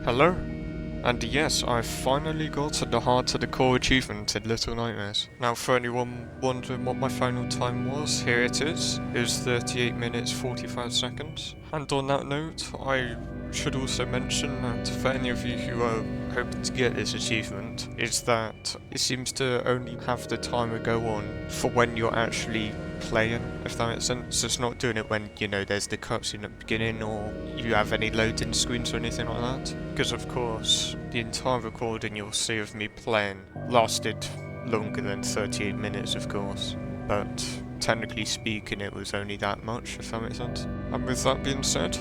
Hello, and yes, I finally got to the heart of the core achievement in Little Nightmares. Now, for anyone wondering what my final time was, here it is. It was 38 minutes 45 seconds. And on that note, I should also mention that for any of you who are hoping to get this achievement, is that it seems to only have the timer go on for when you're actually playing, if that makes sense. So it's not doing it when, there's the cutscene at the beginning or you have any loading screens or anything like that. Because of course, the entire recording you'll see of me playing lasted longer than 38 minutes, of course. But technically speaking, it was only that much, if that makes sense. And with that being said,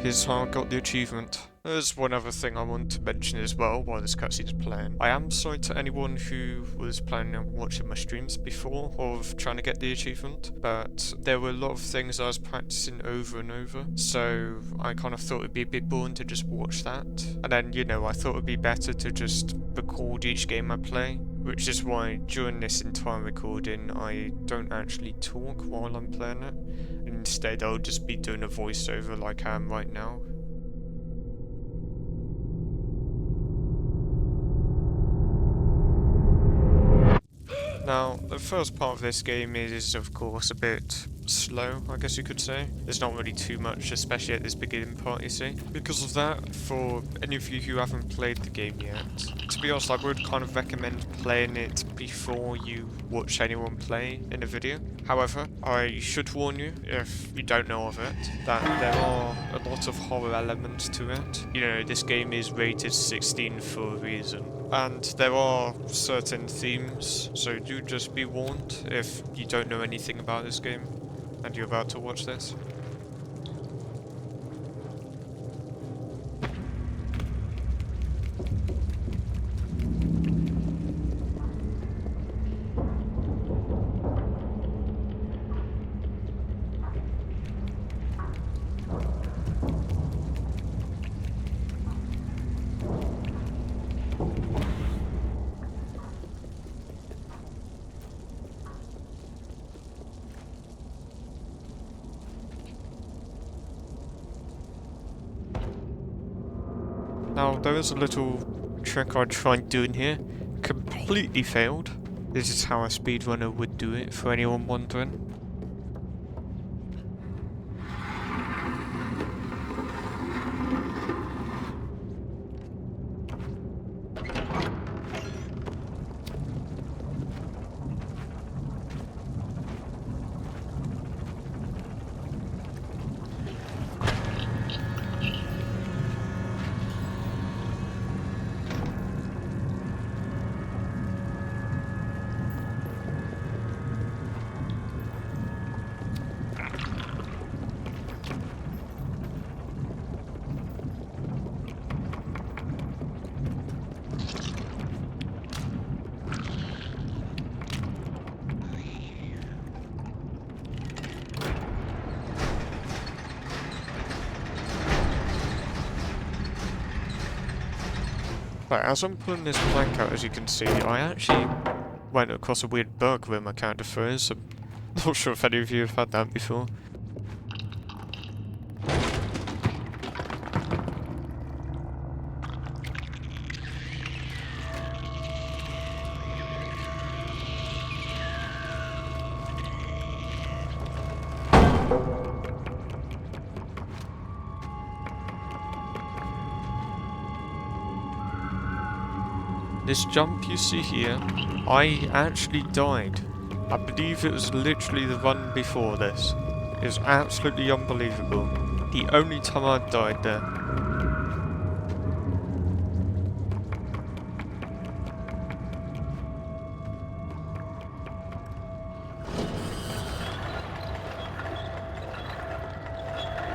here's how I got the achievement. There's one other thing I want to mention as well while this cutscene's playing. I am sorry to anyone who was planning on watching my streams before of trying to get the achievement, but there were a lot of things I was practicing over and over, so I kind of thought it'd be a bit boring to just watch that. And then, I thought it'd be better to just record each game I play, which is why during this entire recording I don't actually talk while I'm playing it. Instead, I'll just be doing a voiceover like I am right now. Now, the first part of this game is of course a bit slow, I guess you could say. There's not really too much, especially at this beginning part, you see. Because of that, for any of you who haven't played the game yet, to be honest, I would kind of recommend playing it before you watch anyone play in a video. However, I should warn you, if you don't know of it, that there are a lot of horror elements to it. This game is rated 16 for a reason. And there are certain themes, so do just be warned if you don't know anything about this game and you're about to watch this. Now, there is a little trick I tried doing here. Completely failed. This is how a speedrunner would do it, for anyone wondering. Right, as I'm pulling this plank out, as you can see, I actually went across a weird bug where my character froze. I'm not sure if any of you have had that before. This jump you see here, I actually died. I believe it was literally the run before this. It was absolutely unbelievable. The only time I died there.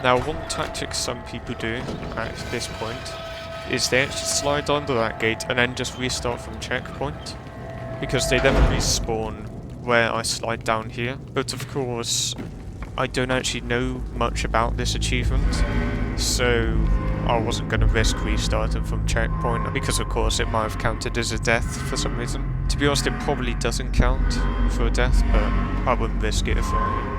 Now, one tactic some people do at this point is they actually slide under that gate and then just restart from checkpoint, because they then respawn where I slide down here. But of course, I don't actually know much about this achievement, so I wasn't going to risk restarting from checkpoint, because of course it might have counted as a death for some reason. To be honest, it probably doesn't count for a death, but I wouldn't risk it if I...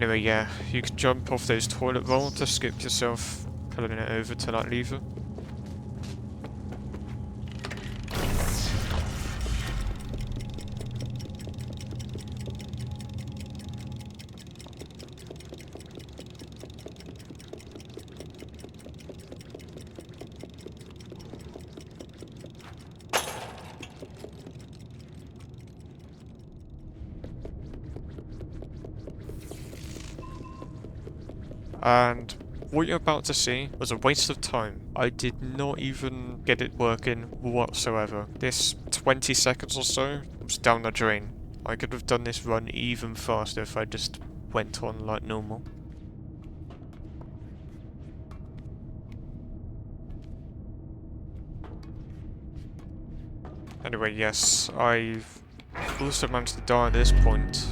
Anyway, yeah, you can jump off those toilet rolls to skip yourself pulling it over to that lever. And what you're about to see was a waste of time. I did not even get it working whatsoever. This 20 seconds or so was down the drain. I could have done this run even faster if I just went on like normal. Anyway, yes, I've also managed to die at this point.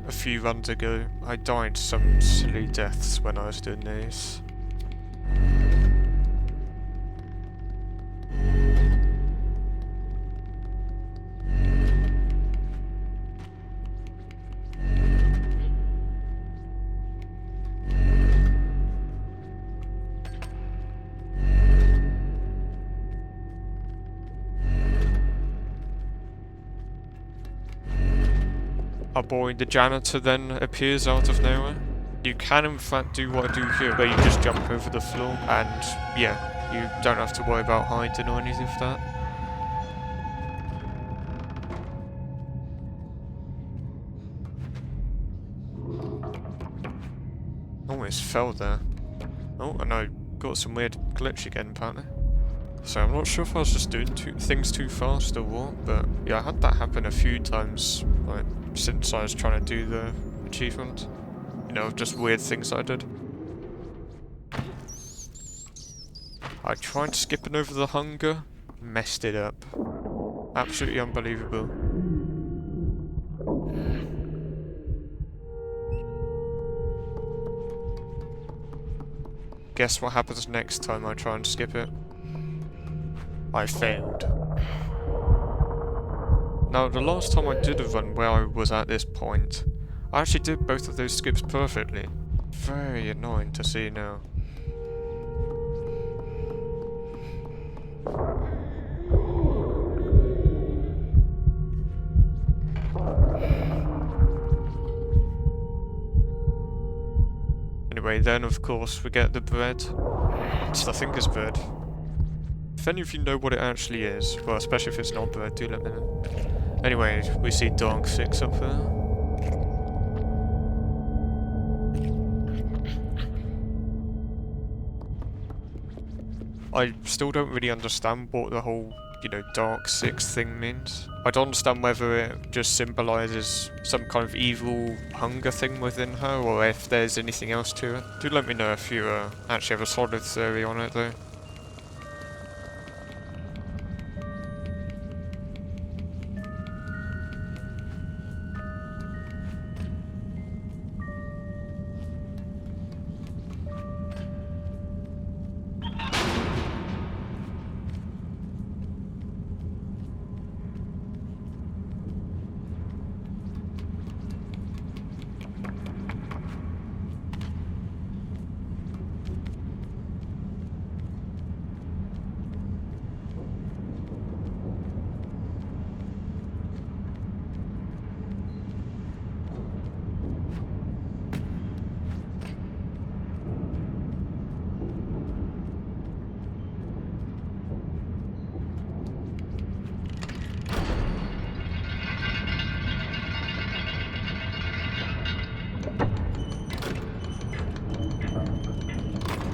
A few runs ago, I died some silly deaths when I was doing these. Our boy, the janitor, then appears out of nowhere. You can in fact do what I do here, where you just jump over the floor, and yeah, you don't have to worry about hiding or anything of that. Almost fell there. Oh, and I got some weird glitch again apparently. So I'm not sure if I was just doing things too fast or what, but yeah, I had that happen a few times, like, since I was trying to do the achievement. You know, just weird things I did. I tried skipping over the hunger, messed it up. Absolutely unbelievable. Guess what happens next time I try and skip it? I failed. Now, the last time I did a run where I was at this point, I actually did both of those skips perfectly. Very annoying to see now. Anyway, then of course we get the bread. It's the thinker's bread. If any of you know what it actually is, well, especially if it's not bread, do let me know. Anyway, we see Dark 6 up there. I still don't really understand what the whole, you know, Dark 6 thing means. I don't understand whether it just symbolises some kind of evil hunger thing within her, or if there's anything else to it. Do let me know if you actually have a solid theory on it though.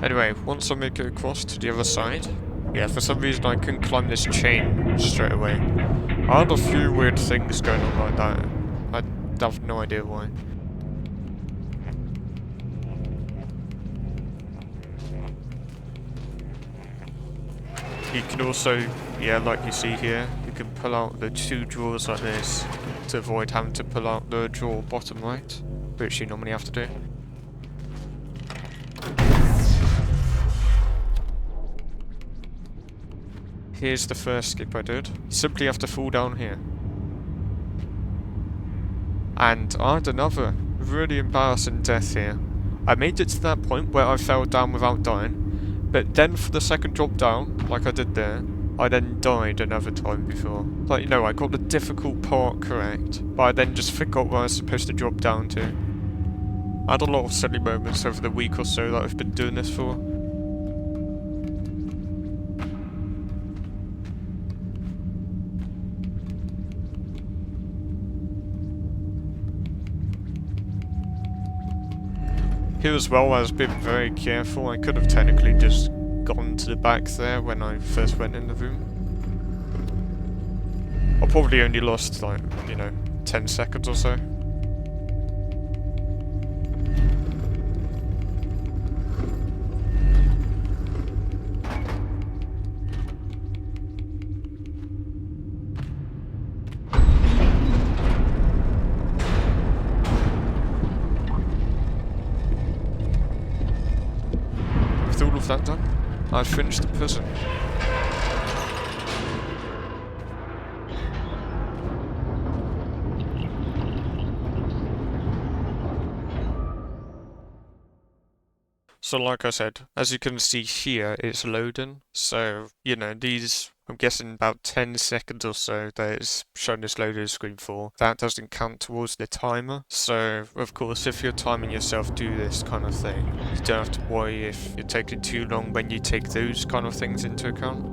Anyway, once I make it across to the other side, yeah, for some reason I couldn't climb this chain straight away. I had a few weird things going on like that. I have no idea why. You can also, yeah, like you see here, you can pull out the two drawers like this to avoid having to pull out the drawer bottom right, which you normally have to do. Here's the first skip I did. You simply have to fall down here. And I had another really embarrassing death here. I made it to that point where I fell down without dying, but then for the second drop down, like I did there, I then died another time before. Like, you know, I got the difficult part correct, but I then just forgot where I was supposed to drop down to. I had a lot of silly moments over the week or so that I've been doing this for. Here as well, I was being very careful. I could have technically just gone to the back there when I first went in the room. I probably only lost, like, you know, 10 seconds or so. With all of that done, I've finished the prison. So like I said, as you can see here, it's loading. So, you know, these, I'm guessing about 10 seconds or so that it's showing this loading screen for, that doesn't count towards the timer. So, of course, if you're timing yourself do this kind of thing, you don't have to worry if you're taking too long when you take those kind of things into account.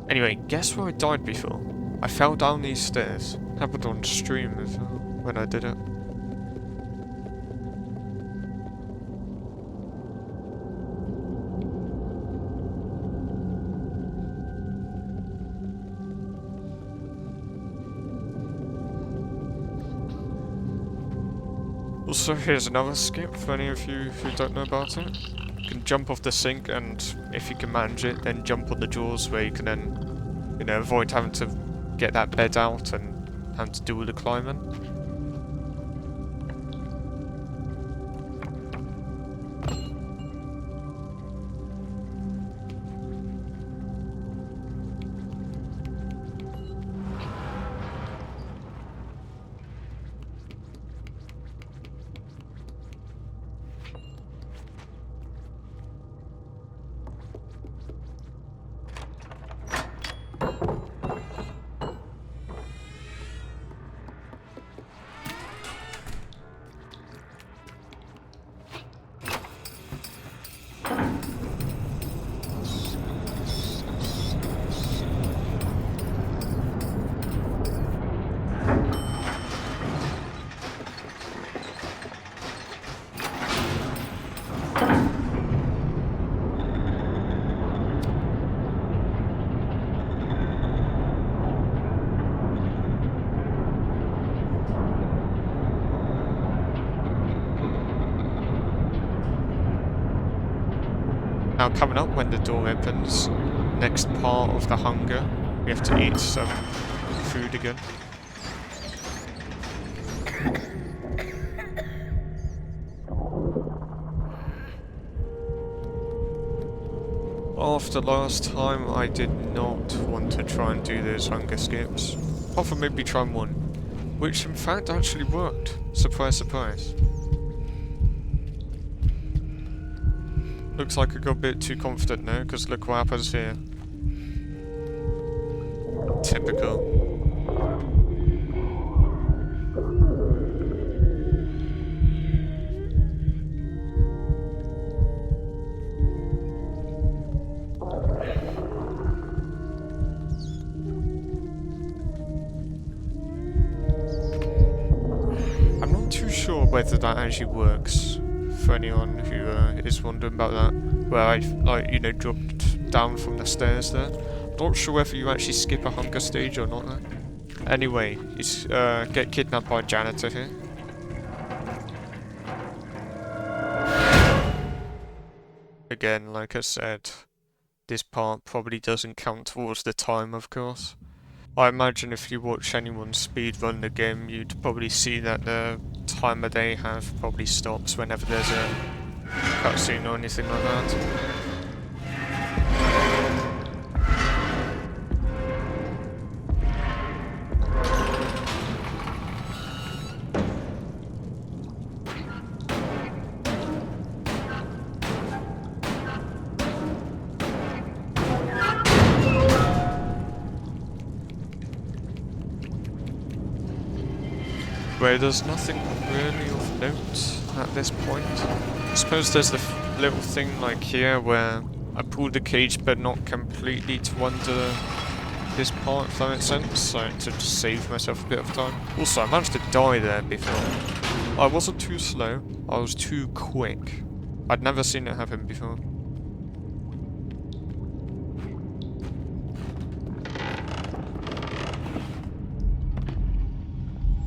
Anyway, guess where I died before? I fell down these stairs. Happened on stream as well, when I did it. Also, here's another skip for any of you who don't know about it. You can jump off the sink, and if you can manage it, then jump on the drawers where you can then, you know, avoid having to get that bed out and having to do all the climbing. Now coming up when the door opens, next part of the hunger, we have to eat some food again. After last time, I did not want to try and do those hunger skips. Apart from maybe try one, which in fact actually worked. Surprise, surprise. Looks like I got a bit too confident now, because look what happens here. Typical. I'm not too sure whether that actually works. For anyone who is wondering about that, where I, like, you know, dropped down from the stairs there. Not sure whether you actually skip a hunger stage or not there. Anyway, you get kidnapped by a janitor here. Again, like I said, this part probably doesn't count towards the time, of course. I imagine if you watch anyone speedrun the game, you'd probably see that the timer they have probably stops whenever there's a cutscene or anything like that. Anyway, there's nothing really of note at this point. I suppose there's the little thing like here where I pulled the cage but not completely to under this part, if that makes sense, so to just save myself a bit of time. Also, I managed to die there before. I wasn't too slow, I was too quick. I'd never seen it happen before.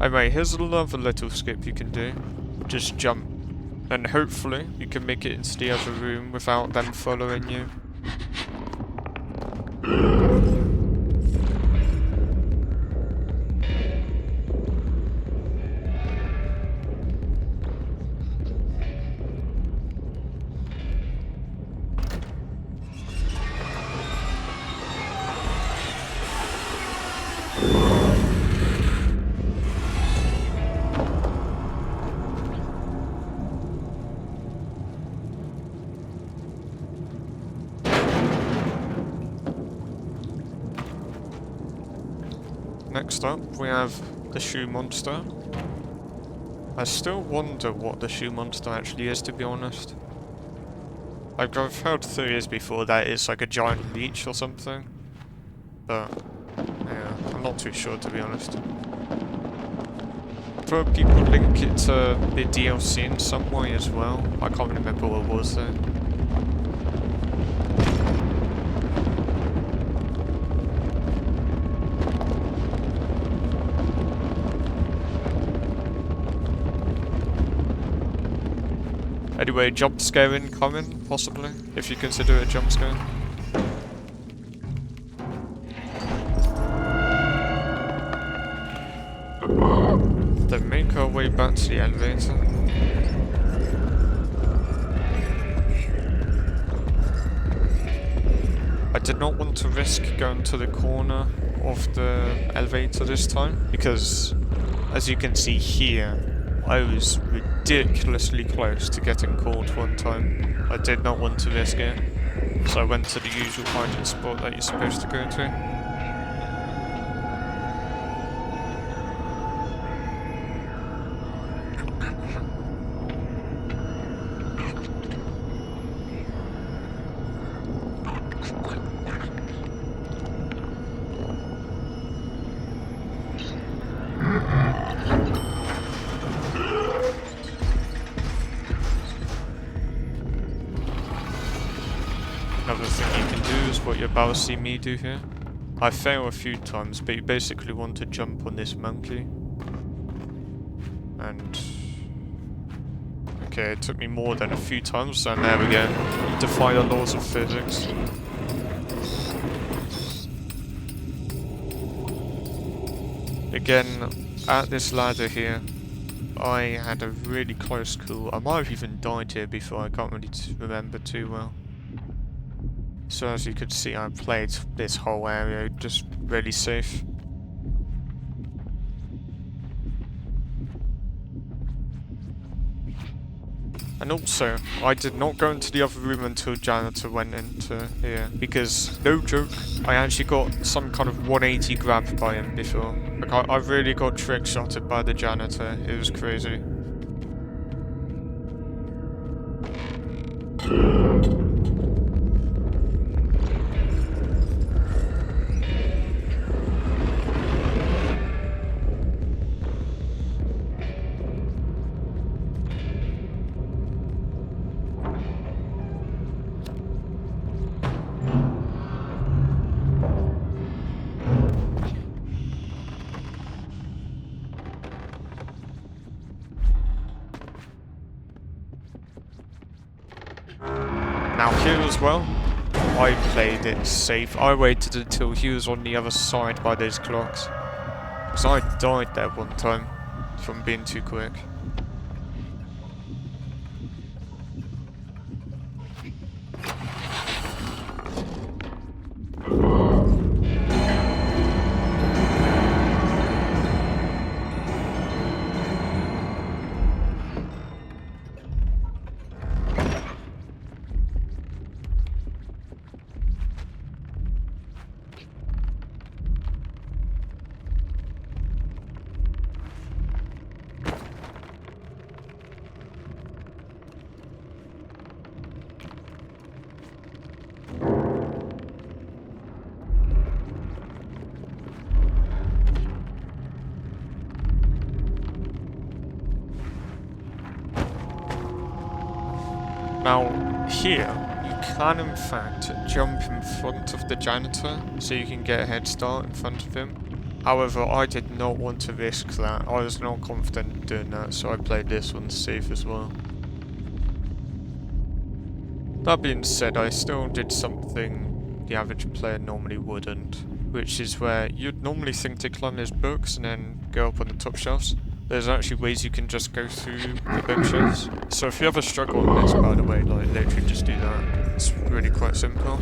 Anyway, here's another little skip you can do. Just jump. And hopefully you can make it into the other room without them following you. Next up, we have the shoe monster. I still wonder what the shoe monster actually is, to be honest. Like, I've heard theories before that it's like a giant leech or something. But, yeah, I'm not too sure, to be honest. I've heard people link it to the DLC in some way as well. I can't remember what it was though. Anyway, jump scare incoming, possibly, if you consider it a jump scare. Then make our way back to the elevator. I did not want to risk going to the corner of the elevator this time, because, as you can see here, I was ridiculously close to getting caught one time. I did not want to risk it, so I went to the usual hiding spot that you're supposed to go to. Another thing you can do is what you're about to see me do here. I fail a few times, but you basically want to jump on this monkey. And... okay, it took me more than a few times, and there we go. Defy the laws of physics. Again, at this ladder here, I had a really close call. I might have even died here before, I can't really remember too well. So as you could see, I played this whole area just really safe. And also, I did not go into the other room until Janitor went into here, because, no joke, I actually got some kind of 180 grab by him before. Like, I really got trick-shotted by the Janitor, it was crazy. Now here as well, I played it safe. I waited until he was on the other side by those clocks. Because I died there one time from being too quick. Now, here, you can in fact jump in front of the janitor so you can get a head start in front of him. However, I did not want to risk that. I was not confident in doing that, so I played this one safe as well. That being said, I still did something the average player normally wouldn't, which is where you'd normally think to climb those books and then go up on the top shelves. There's actually ways you can just go through the bookshelves. So if you ever struggle on this, by the way, like literally just do that. It's really quite simple.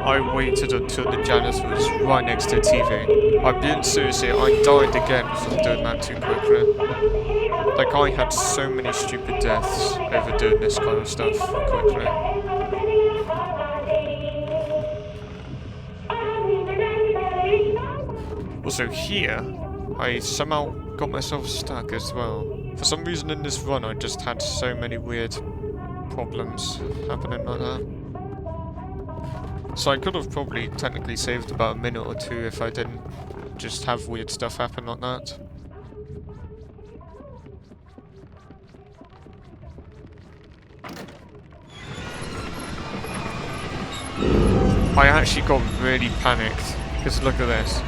I waited until the janitor was right next to the TV. I'm being serious here, I died again from doing that too quickly. Like, I had so many stupid deaths over doing this kind of stuff quickly. Also here, I somehow got myself stuck as well. For some reason in this run I just had so many weird problems happening like that. So I could have probably technically saved about a minute or two if I didn't just have weird stuff happen like that. I actually got really panicked, because look at this.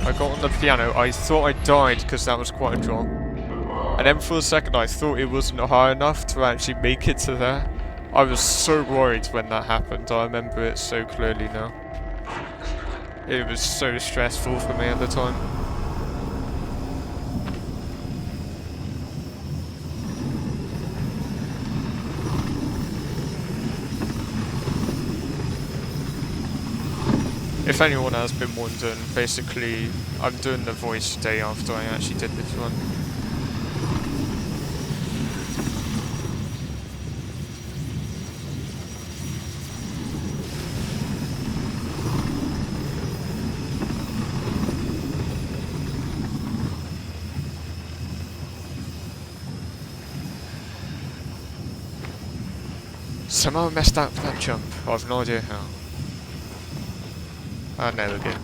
I got on the piano, I thought I died because that was quite a drop. And then for a second I thought it wasn't high enough to actually make it to there. I was so worried when that happened, I remember it so clearly now. It was so stressful for me at the time. If anyone has been wondering, basically I'm doing the voice day after I actually did this one. Somehow I messed up that jump. I have no idea how. Ah, there we go.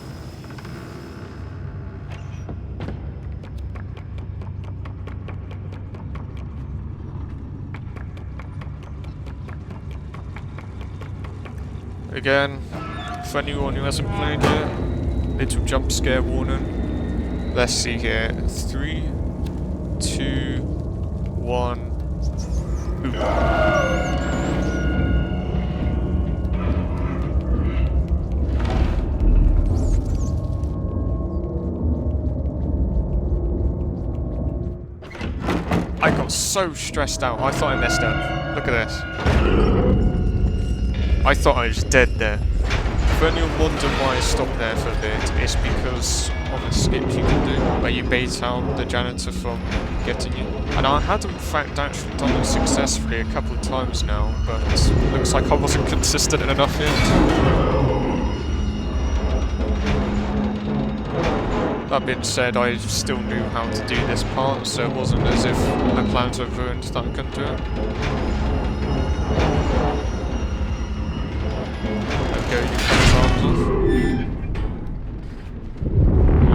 Again, for anyone who hasn't played yet, little jump scare warning. Let's see here. 3, 2, 1. Ooh. I got so stressed out, I thought I messed up. Look at this. I thought I was dead there. If anyone wondering why I stopped there for a bit, it's because of a skip you can do, where you bait out the janitor from getting you. And I had in fact actually done it successfully a couple of times now, but it looks like I wasn't consistent enough yet. That being said, I still knew how to do this part, so it wasn't as if my plans were ruined that I couldn't do it. Okay, you cut his arms off.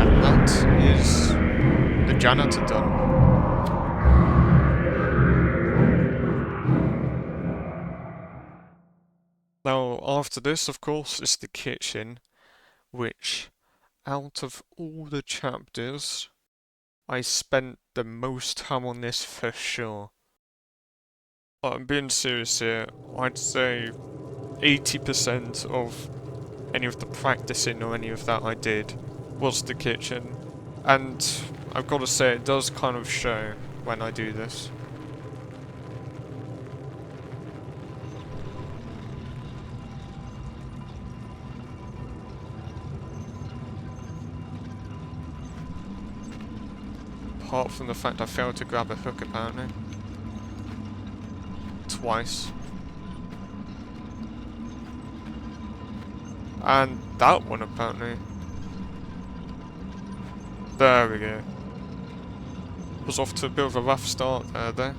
And that is the janitor done. Now, after this, of course, is the kitchen, which out of all the chapters, I spent the most time on this for sure. I'm being serious here, I'd say 80% of any of the practicing or any of that I did was the kitchen. And I've got to say, it does kind of show when I do this. Apart from the fact I failed to grab a hook apparently. Twice. And that one apparently. There we go. Was off to a bit of a rough start there.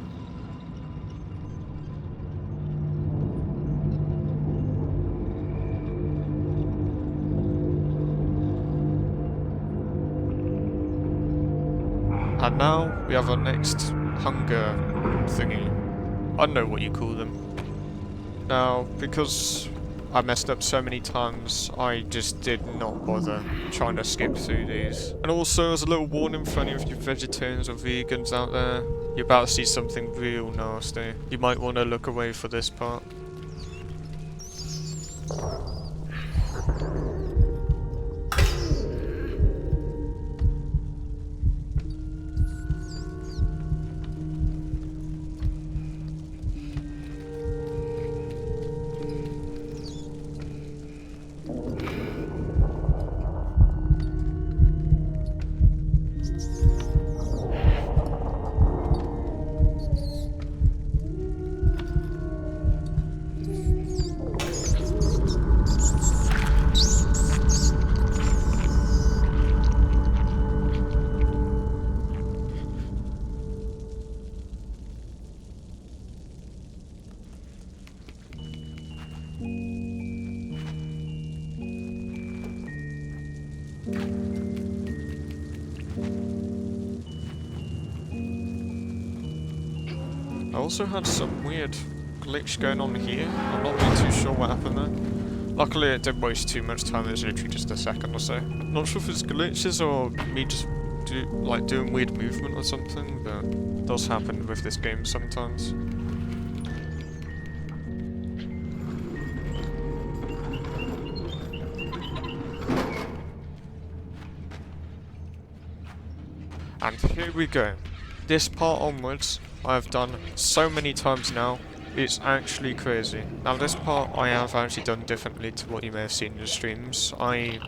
And now we have our next hunger thingy. I don't know what you call them. Now, because I messed up so many times, I just did not bother trying to skip through these. And also, as a little warning for any of you vegetarians or vegans out there, you're about to see something real nasty. You might want to look away for this part. I also had some weird glitch going on here. I'm not really too sure what happened there. Luckily it didn't waste too much time, it was literally just a second or so. Not sure if it's glitches or me just doing weird movement or something, but it does happen with this game sometimes. And here we go. This part onwards, I've done so many times now, it's actually crazy. Now this part I have actually done differently to what you may have seen in the streams. I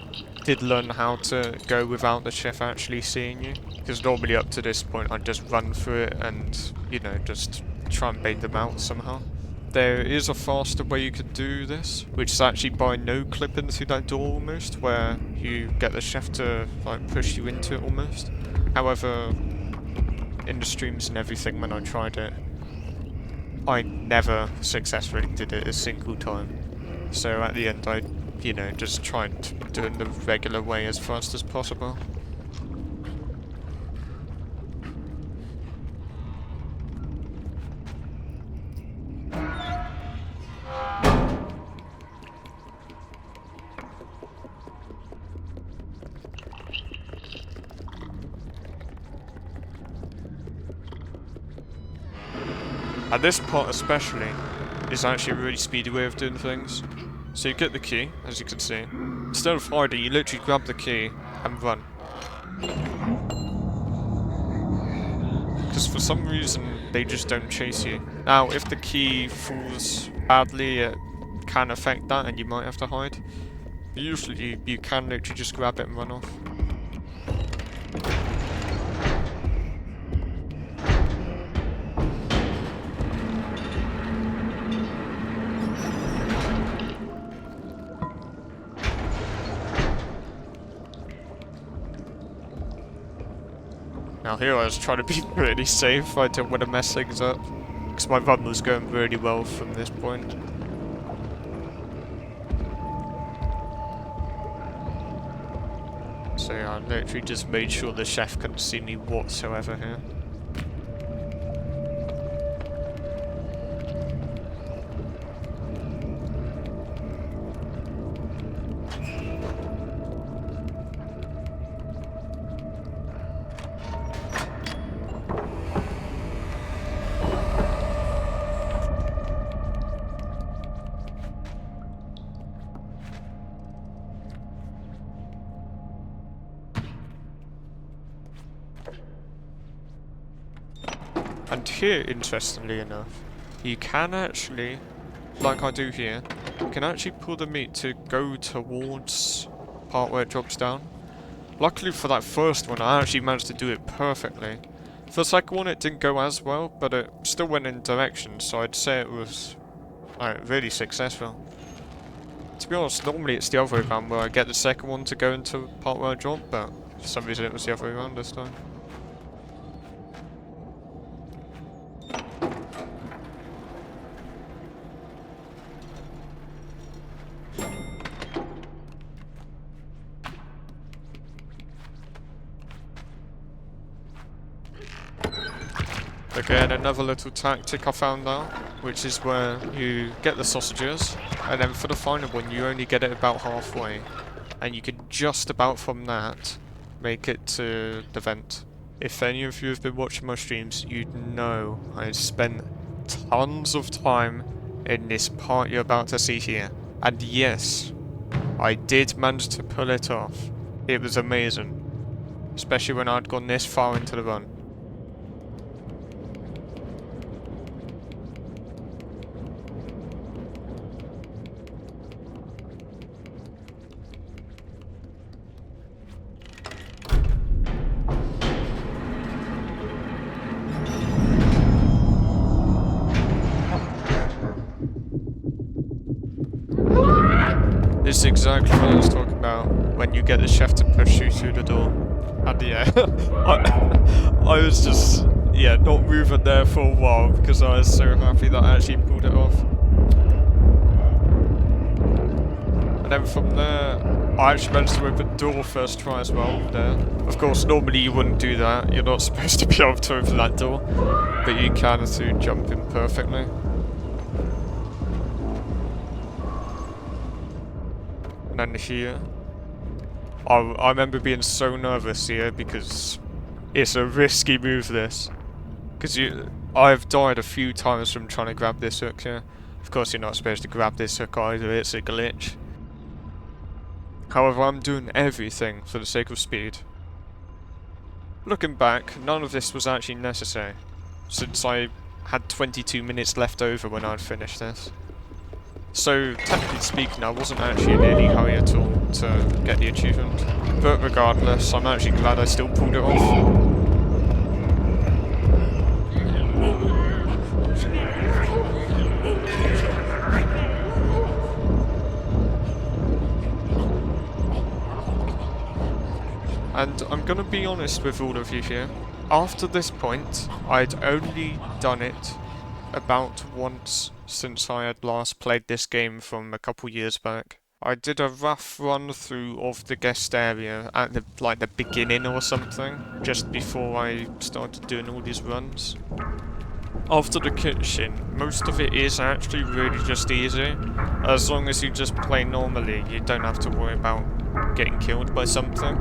did learn how to go without the chef actually seeing you, because normally up to this point I'd just run through it and, you know, just try and bait them out somehow. There is a faster way you could do this, which is actually by no clipping through that door almost, where you get the chef to like push you into it almost. However, in the streams and everything when I tried it, I never successfully did it a single time. So at the end I, you know, just tried to do it the regular way as fast as possible. And this part especially is actually a really speedy way of doing things. So you get the key, as you can see. Instead of hiding, you literally grab the key and run. Because for some reason, they just don't chase you. Now, if the key falls badly, it can affect that and you might have to hide. But usually, you can literally just grab it and run off. Now here I was trying to be pretty safe, I didn't want to mess things up, because my run was going really well from this point. So yeah, I literally just made sure the chef couldn't see me whatsoever here. And here, interestingly enough, you can actually, like I do here, you can actually pull the meat to go towards part where it drops down. Luckily for that first one, I actually managed to do it perfectly. For the second one, it didn't go as well, but it still went in direction, so I'd say it was really successful. To be honest, normally it's the other way around where I get the second one to go into part where I drop, but For some reason it was the other way around this time. Again, another little tactic I found out, which is where you get the sausages, and then for the final one you only get it about halfway, and you can just about from that make it to the vent. If any of you have been watching my streams, you'd know I spent tons of time in this part you're about to see here. And yes, I did manage to pull it off. It was amazing, especially when I'd gone this far into the run. This is exactly what I was talking about when you get the chef to push you through the door. And yeah, I was just, yeah, not moving there for a while because I was so happy that I actually pulled it off. And then from there, I actually managed to open the door first try as well there. Of course, normally you wouldn't do that. You're not supposed to be able to open that door. But you can through jumping perfectly. And then here, I remember being so nervous here because it's a risky move this. Because I've died a few times from trying to grab this hook here. Of course you're not supposed to grab this hook either, it's a glitch. However, I'm doing everything for the sake of speed. Looking back, none of this was actually necessary, since I had 22 minutes left over when I'd finished this. So, technically speaking, I wasn't actually in any hurry at all to get the achievement. But regardless, I'm actually glad I still pulled it off. And I'm gonna be honest with all of you here. After this point, I'd only done it about once since I had last played this game from a couple years back. I did a rough run through of the guest area at the beginning or something, just before I started doing all these runs. After the kitchen, most of it is actually really just easy. As long as you just play normally, you don't have to worry about getting killed by something.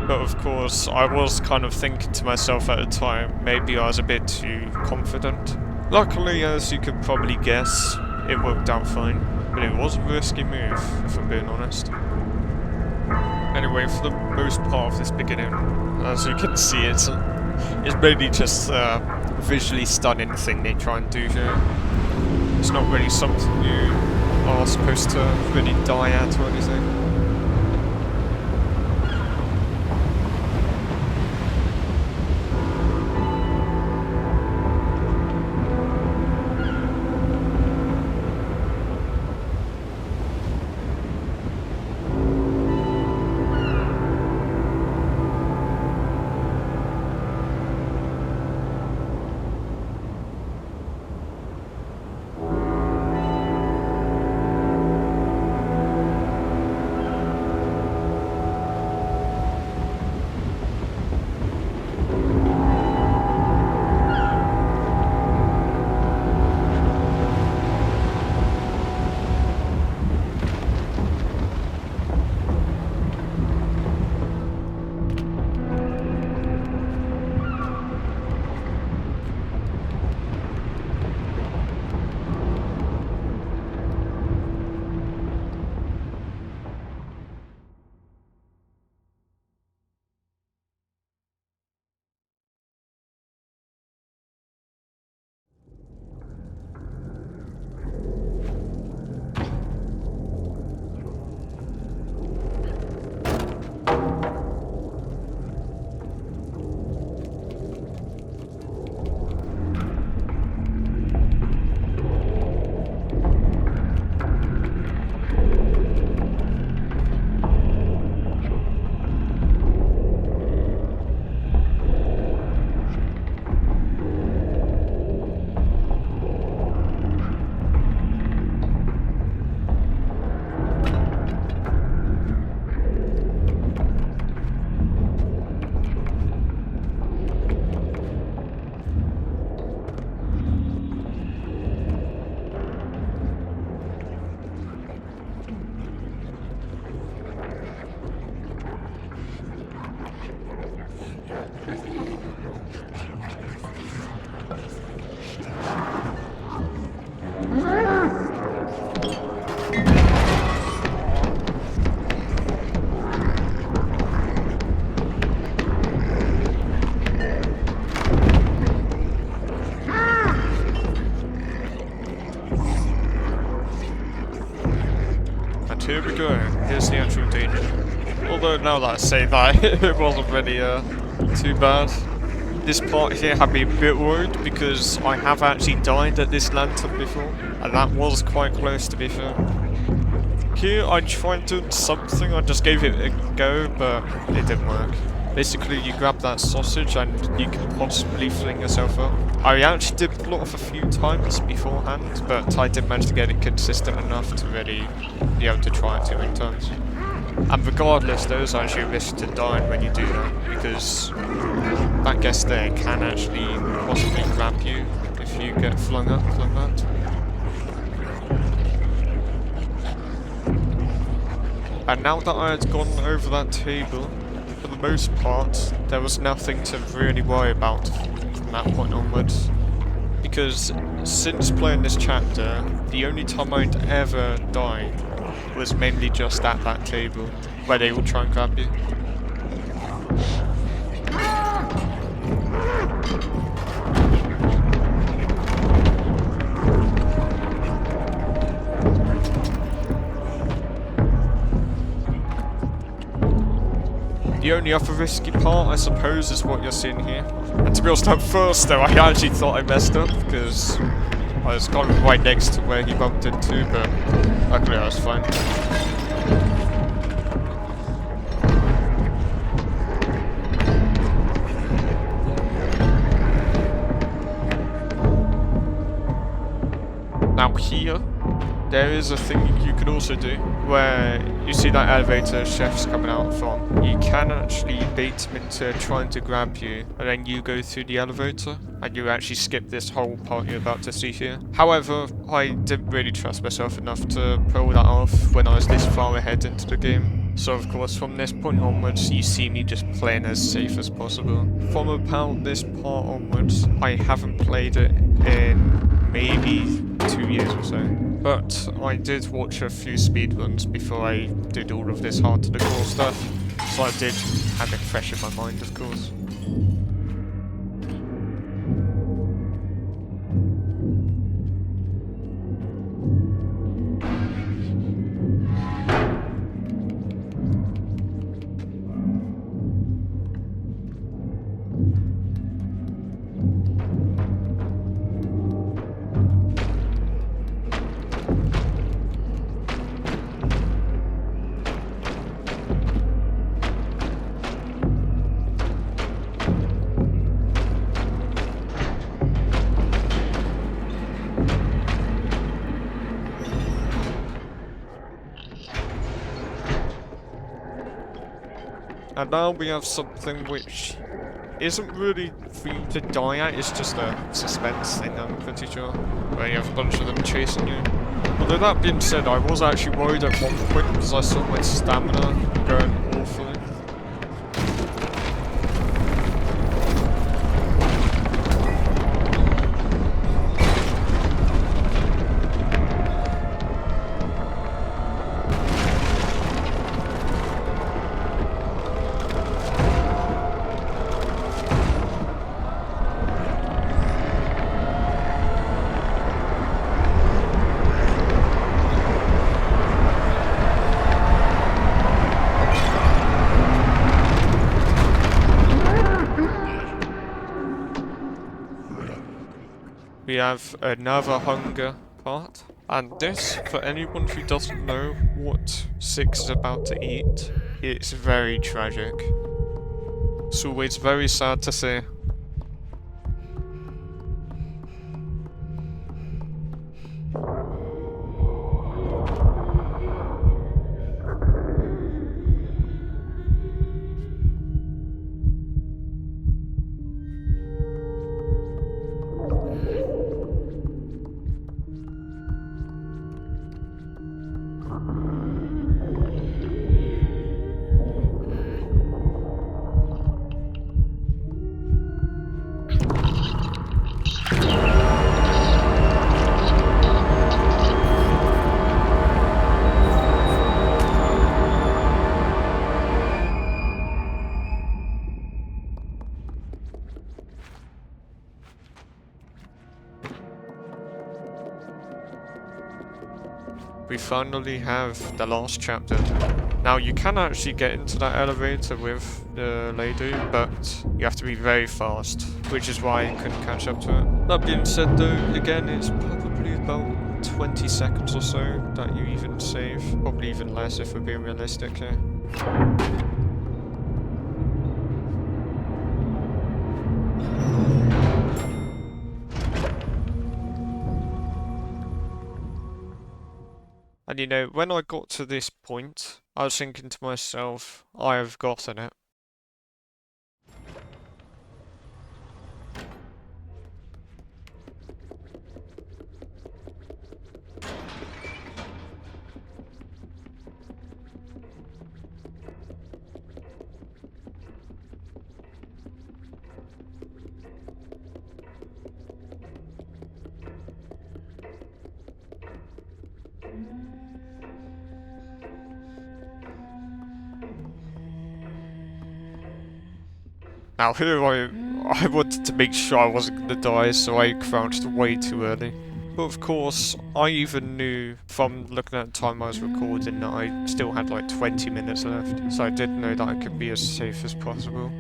But of course, I was kind of thinking to myself at the time, maybe I was a bit too confident. Luckily, as you could probably guess, it worked out fine. But it was a risky move, if I'm being honest. Anyway, for the most part of this beginning, as you can see, it's mainly just a visually stunning thing they try and do here. It's not really something you are supposed to really die at or anything. here we go. Here's the actual danger. Although now that I say that, it wasn't really too bad. This part here had me a bit worried because I have actually died at this lantern before, and that was quite close to be fair. Here I tried doing something, I just gave it a go, but it didn't work. Basically, you grab that sausage and you can possibly fling yourself up. I actually did pull it off a few times beforehand, but I didn't manage to get it consistent enough to really be able to try it too many times. And regardless, there is actually a risk to dying when you do that, because that guest there can actually possibly grab you if you get flung up like that. And now that I had gone over that table, for the most part, there was nothing to really worry about from that point onwards. Because since playing this chapter, the only time I'd ever die was mainly just at that table, where they will try and grab you. The only other risky part, I suppose, is what you're seeing here. And to be honest, at first though, I actually thought I messed up, because I was kind of right next to where he bumped into, but luckily I was fine. Now here, there is a thing you can also do, where you see that elevator chef's coming out from. You can actually bait him into trying to grab you, and then you go through the elevator, and you actually skip this whole part you're about to see here. However, I didn't really trust myself enough to pull that off when I was this far ahead into the game. So of course, from this point onwards, you see me just playing as safe as possible. From about this part onwards, I haven't played it in maybe 2 years or so. But I did watch a few speedruns before I did all of this hard to the core stuff, so I did have it fresh in my mind, of course. And now we have something which isn't really for you to die at, it's just a suspense thing, I'm pretty sure, where you have a bunch of them chasing you. Although that being said, I was actually worried at one point because I saw my stamina going awfully. We have another hunger part, and this, for anyone who doesn't know what 6 is about to eat, it's very tragic. It's always very sad to see. we finally have the last chapter. Now you can actually get into that elevator with the lady, but you have to be very fast, which is why I couldn't catch up to it. That being said though, again, it's probably about 20 seconds or so that you even save. Probably even less if we're being realistic here. And you know, when I got to this point, I was thinking to myself, I have gotten it. Now here I wanted to make sure I wasn't going to die, so I crouched way too early. But of course, I even knew from looking at the time I was recording that I still had like 20 minutes left, so I did know that I could be as safe as possible.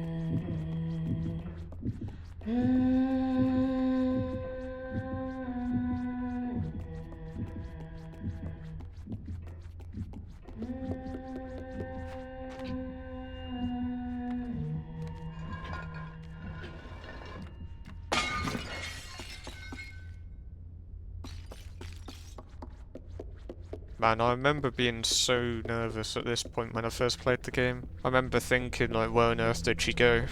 Man, I remember being so nervous at this point when I first played the game. I remember thinking, like, where on earth did she go?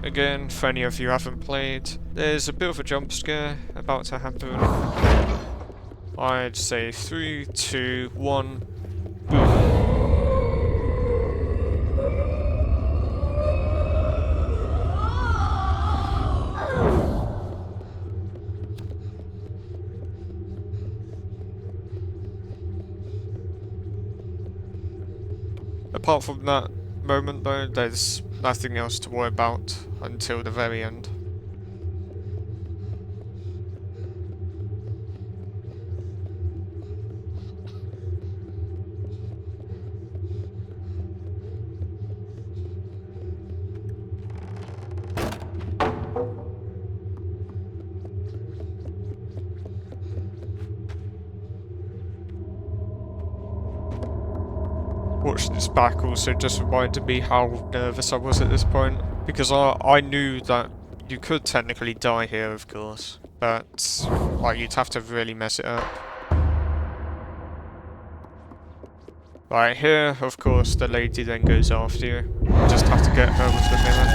Again, for any of you who haven't played, there's a bit of a jump scare about to happen. I'd say 3, 2, 1, boom. Apart from that moment though, there's nothing else to worry about until the very end. Watching this back also just reminded me how nervous I was at this point, because I knew that you could technically die here, of course, but like you'd have to really mess it up. Right here, of course, the lady then goes after you. You just have to get her with the mirror.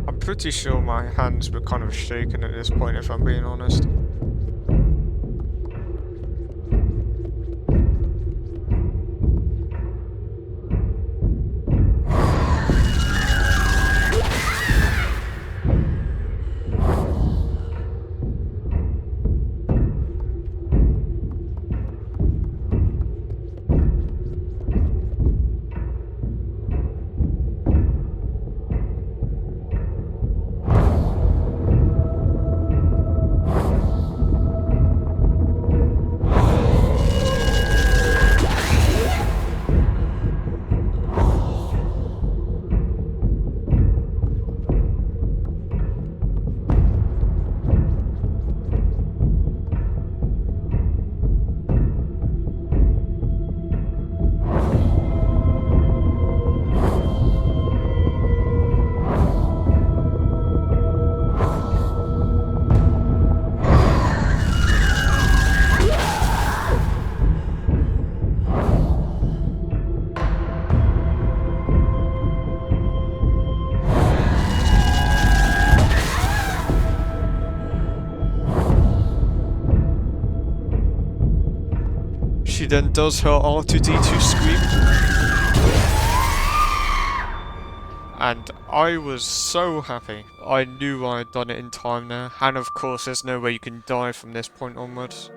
I'm pretty sure my hands were kind of shaking at this point, if I'm being honest. she then does her R2D2 scream. And I was so happy. I knew I had done it in time there. And of course, there's no way you can die from this point onwards.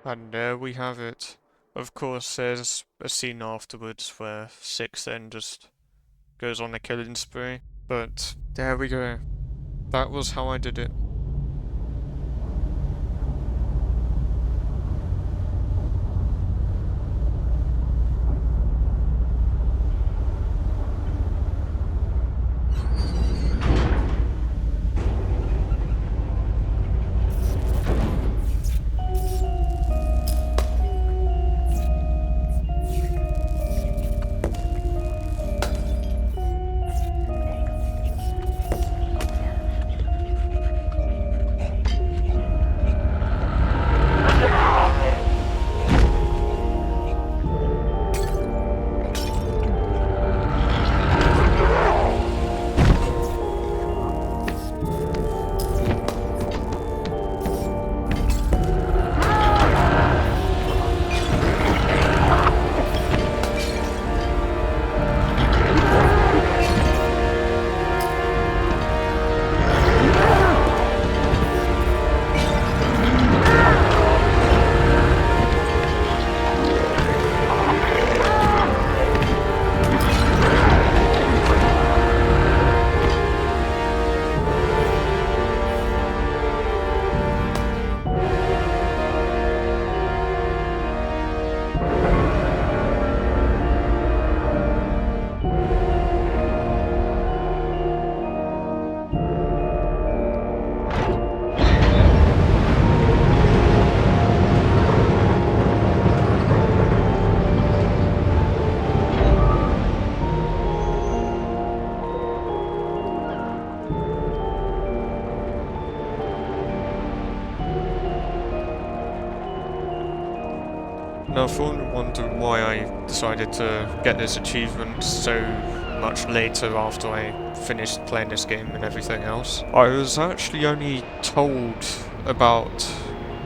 And there we have it. Of course, there's a scene afterwards where Six then just goes on a killing spree. But there we go. That was how I did it. Now, if you're wondering why I decided to get this achievement so much later after I finished playing this game and everything else, I was actually only told about,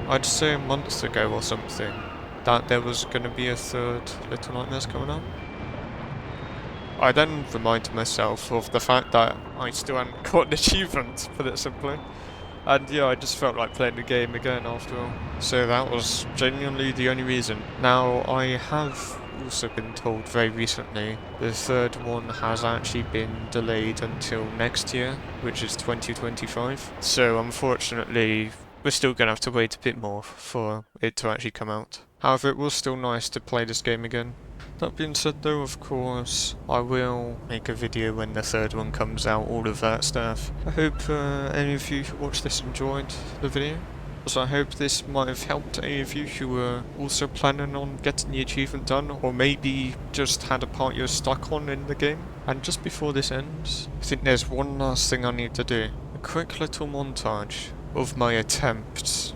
I'd say a month ago or something, that there was going to be a third Little Nightmares coming up. I then reminded myself of the fact that I still hadn't got an achievement, to put it simply. And yeah, I just felt like playing the game again after all. So that was genuinely the only reason. Now, I have also been told very recently the third one has actually been delayed until next year, which is 2025. So unfortunately, we're still going to have to wait a bit more for it to actually come out. However, it was still nice to play this game again. That being said though, of course, I will make a video when the third one comes out, all of that stuff. I hope any of you who watched this enjoyed the video. So I hope this might have helped any of you who were also planning on getting the achievement done, or maybe just had a part you're stuck on in the game. And just before this ends, I think there's one last thing I need to do. A quick little montage of my attempts.